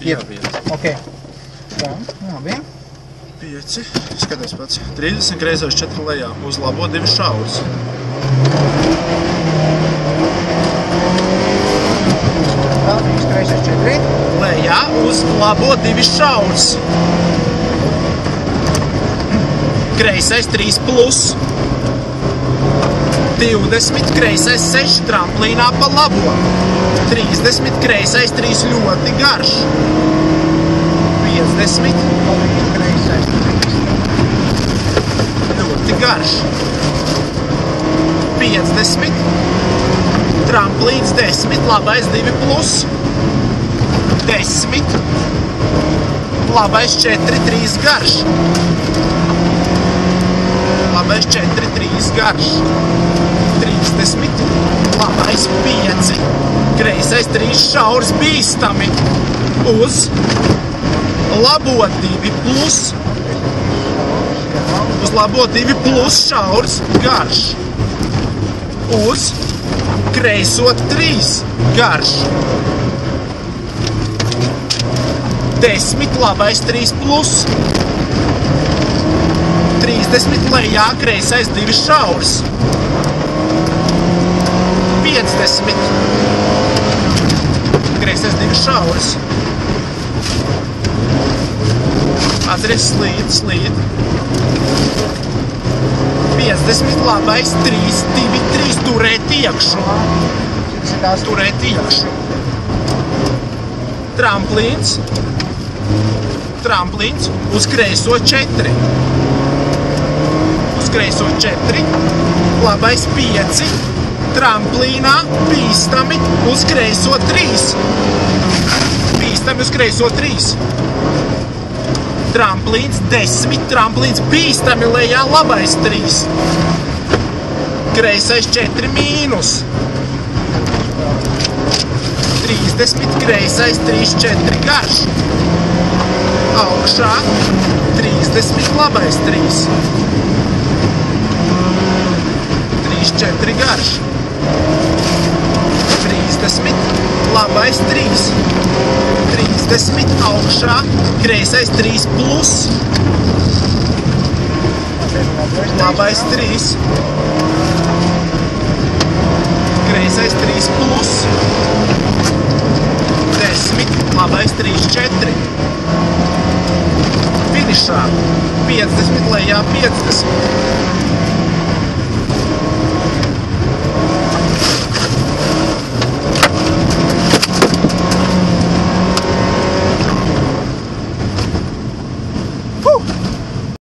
Ir. Jā, Ok. Tā, labi. 5, skaties pats. 30 greizos 4 lejā, uz labo 2 šaurs. Vēl 3 kreisais 4. Lejā, uz labo 2 šaurs. Kreisais 3 plus. 20, kreisais 6 tramplīnā pa labo. 30, kreisais 3 ļoti garš. 50, Kreisais 3. ļoti garš. 50, tramplīns 10, labais 2 plus. 10, labais 4, 3 garš. Labais 4, 3 garš. 30, labais 5, kreisais 3 šaurs bīstami. Uz labo 2 plus. Uz labo 2 plus šaurs garš. Uz kreiso 3 garš. 10, labais 3 plus. 30 lejā, kreisais 2 šaurs. 50, kreisais 2 šaurs. Atceries, slīd. 50, labais 3, 2, 3, turēt iekšu. Turēt iekšu. Tramplīns uz kreiso 4. Uz kreiso 4, labais 5, tramplīnā, bīstami uz kreiso 3. Bīstami uz kreiso 3. Tramplīns 10, tramplīns bīstami lejā, labais 3. Kreisais 4 mīnus. 30, kreisais 3, 4 garš. Augšā 30, labais 3. 3, 4 garš. 30, labais 3. 30, augšā, kreisais 3 plus. Labais 3. Kreisais 3 plus. 10, labais 3, 4. Finišā 50 lejā 50.